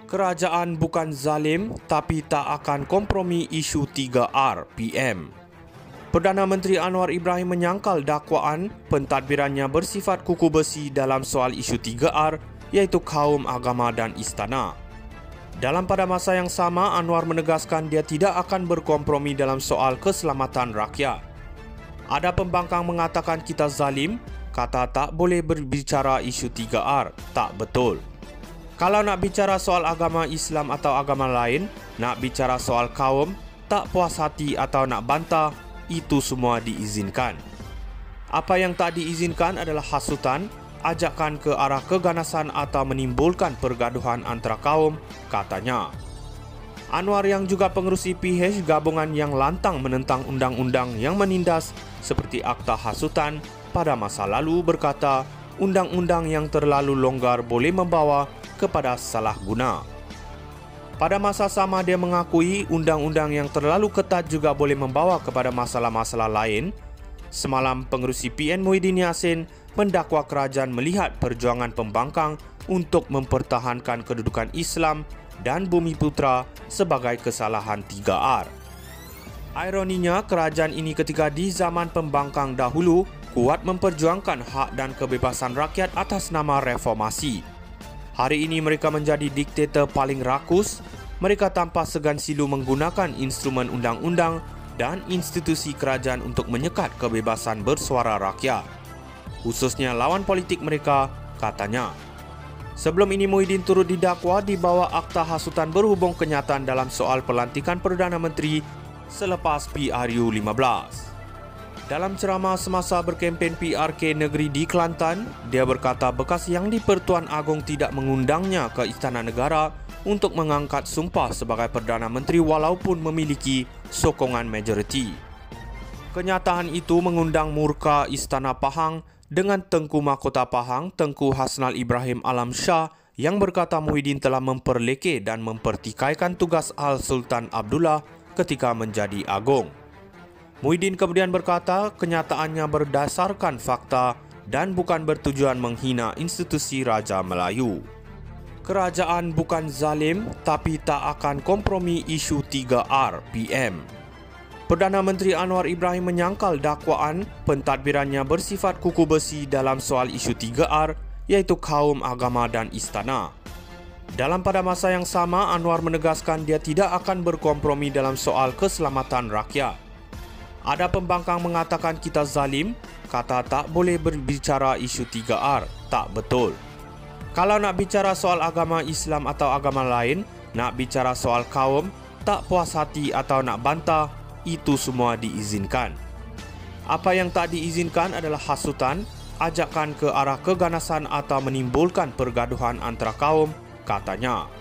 Kerajaan bukan zalim tapi tak akan kompromi isu 3R PM. Perdana Menteri Anwar Ibrahim menyangkal dakwaan pentadbirannya bersifat kuku besi dalam soal isu 3R iaitu kaum, agama dan istana. Pada masa yang sama, Anwar menegaskan dia tidak akan berkompromi dalam soal keselamatan rakyat. Ada pembangkang mengatakan kita zalim, kata tak boleh berbicara isu 3R, tak betul. Kalau nak bicara soal agama Islam atau agama lain, nak bicara soal kaum, tak puas hati atau nak bantah, itu semua diizinkan. Apa yang tak diizinkan adalah hasutan, ajakan ke arah keganasan atau menimbulkan pergaduhan antara kaum, katanya. Anwar yang juga pengerusi PH gabungan yang lantang menentang undang-undang yang menindas seperti Akta Hasutan pada masa lalu berkata, undang-undang yang terlalu longgar boleh membawa kepada salah guna. Pada masa sama dia mengakui undang-undang yang terlalu ketat juga boleh membawa kepada masalah-masalah lain. Semalam pengerusi PN Muhyiddin Yassin mendakwa kerajaan melihat perjuangan pembangkang untuk mempertahankan kedudukan Islam dan Bumiputra sebagai kesalahan 3R. Ironinya, kerajaan ini ketika di zaman pembangkang dahulu kuat memperjuangkan hak dan kebebasan rakyat atas nama reformasi. Hari ini mereka menjadi diktator paling rakus. Mereka tanpa segan silu menggunakan instrumen undang-undang dan institusi kerajaan untuk menyekat kebebasan bersuara rakyat, khususnya lawan politik mereka, katanya. Sebelum ini Muhyiddin turut didakwa di bawah Akta Hasutan berhubung kenyataan dalam soal pelantikan Perdana Menteri selepas PRU 15. Dalam ceramah semasa berkempen PRK negeri di Kelantan, dia berkata bekas yang di-Pertuan Agong tidak mengundangnya ke Istana Negara untuk mengangkat sumpah sebagai Perdana Menteri walaupun memiliki sokongan majoriti. Kenyataan itu mengundang murka Istana Pahang dengan Tengku Mahkota Pahang, Tengku Hasnal Ibrahim Alam Shah yang berkata Muhyiddin telah memperlekeh dan mempertikaikan tugas Al-Sultan Abdullah ketika menjadi Agong. Muhyiddin kemudian berkata kenyataannya berdasarkan fakta dan bukan bertujuan menghina institusi Raja Melayu. Kerajaan bukan zalim tapi tak akan kompromi isu 3R PM. Perdana Menteri Anwar Ibrahim menyangkal dakwaan pentadbirannya bersifat kuku besi dalam soal isu 3R iaitu kaum, agama dan istana. Pada masa yang sama, Anwar menegaskan dia tidak akan berkompromi dalam soal keselamatan rakyat. Ada pembangkang mengatakan kita zalim, kata tak boleh berbicara isu 3R, tak betul. Kalau nak bicara soal agama Islam atau agama lain, nak bicara soal kaum, tak puas hati atau nak bantah, itu semua diizinkan. Apa yang tak diizinkan adalah hasutan, ajakan ke arah keganasan atau menimbulkan pergaduhan antara kaum, katanya.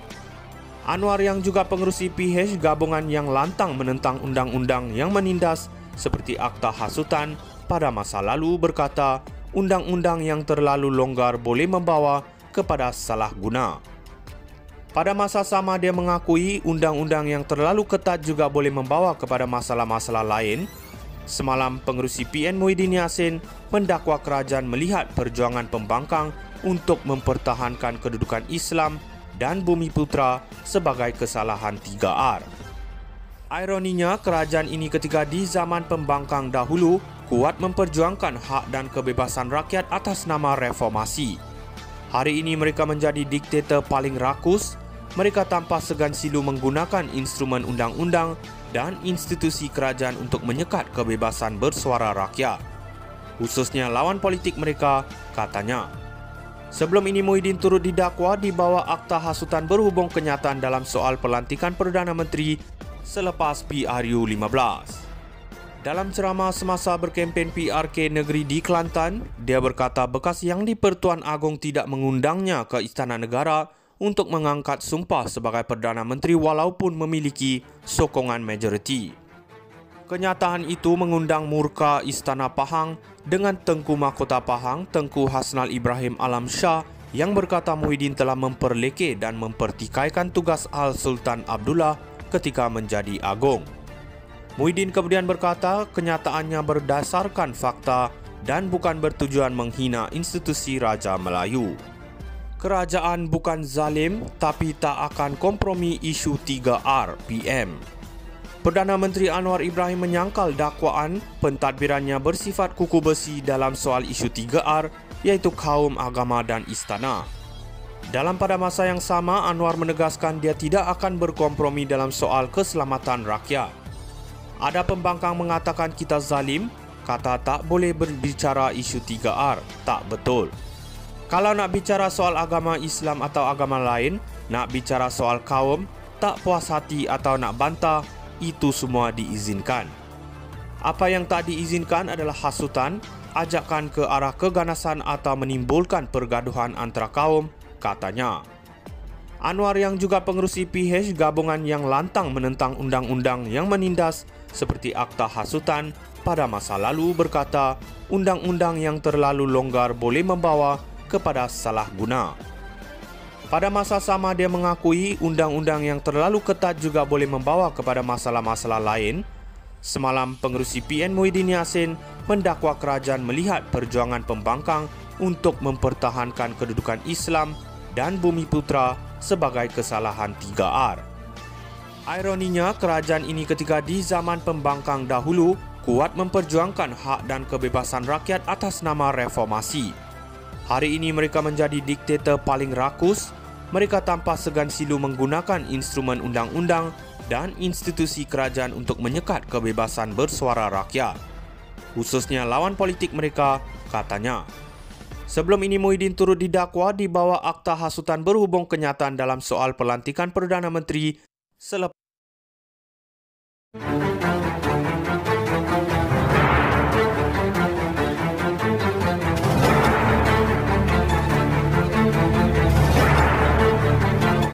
Anwar yang juga pengerusi PH gabungan yang lantang menentang undang-undang yang menindas seperti Akta Hasutan pada masa lalu berkata, undang-undang yang terlalu longgar boleh membawa kepada salah guna. Pada masa sama dia mengakui undang-undang yang terlalu ketat juga boleh membawa kepada masalah-masalah lain. Semalam pengerusi PN Muhyiddin Yassin mendakwa kerajaan melihat perjuangan pembangkang untuk mempertahankan kedudukan Islam dan Bumiputra sebagai kesalahan 3R. Ironinya, kerajaan ini ketika di zaman pembangkang dahulu kuat memperjuangkan hak dan kebebasan rakyat atas nama reformasi. Hari ini mereka menjadi diktator paling rakus. Mereka tanpa segan silu menggunakan instrumen undang-undang dan institusi kerajaan untuk menyekat kebebasan bersuara rakyat, khususnya lawan politik mereka, katanya. Sebelum ini Muhyiddin turut didakwa di bawah Akta Hasutan berhubung kenyataan dalam soal pelantikan Perdana Menteri selepas PRU 15. Dalam ceramah semasa berkempen PRK negeri di Kelantan, dia berkata bekas yang di-Pertuan Agong tidak mengundangnya ke Istana Negara untuk mengangkat sumpah sebagai Perdana Menteri walaupun memiliki sokongan majoriti. Kenyataan itu mengundang murka Istana Pahang dengan Tengku Mahkota Pahang, Tengku Hasnal Ibrahim Alam Shah yang berkata Muhyiddin telah memperlekeh dan mempertikaikan tugas Al-Sultan Abdullah ketika menjadi Agong. Muhyiddin kemudian berkata kenyataannya berdasarkan fakta dan bukan bertujuan menghina institusi Raja Melayu. Kerajaan bukan zalim tapi tak akan kompromi isu 3R PM. Perdana Menteri Anwar Ibrahim menyangkal dakwaan pentadbirannya bersifat kuku besi dalam soal isu 3R iaitu kaum, agama dan istana. Dalam pada masa yang sama, Anwar menegaskan dia tidak akan berkompromi dalam soal keselamatan rakyat. Ada pembangkang mengatakan kita zalim, kata tak boleh berbicara isu 3R. Tak betul. Kalau nak bicara soal agama Islam atau agama lain, nak bicara soal kaum, tak puas hati atau nak bantah, itu semua diizinkan. Apa yang tak diizinkan adalah hasutan, ajakan ke arah keganasan atau menimbulkan pergaduhan antara kaum, katanya. Anwar yang juga pengerusi PH gabungan yang lantang menentang undang-undang yang menindas seperti Akta Hasutan pada masa lalu berkata, undang-undang yang terlalu longgar boleh membawa kepada salah guna. Pada masa sama dia mengakui undang-undang yang terlalu ketat juga boleh membawa kepada masalah-masalah lain. Semalam pengerusi PN Muhyiddin Yassin mendakwa kerajaan melihat perjuangan pembangkang untuk mempertahankan kedudukan Islam dan Bumiputra sebagai kesalahan 3R. Ironinya, kerajaan ini ketika di zaman pembangkang dahulu kuat memperjuangkan hak dan kebebasan rakyat atas nama reformasi. Hari ini mereka menjadi diktator paling rakus. Mereka tanpa segan silu menggunakan instrumen undang-undang dan institusi kerajaan untuk menyekat kebebasan bersuara rakyat, khususnya lawan politik mereka, katanya. Sebelum ini Muhyiddin turut didakwa di bawah Akta Hasutan berhubung kenyataan dalam soal pelantikan Perdana Menteri selepas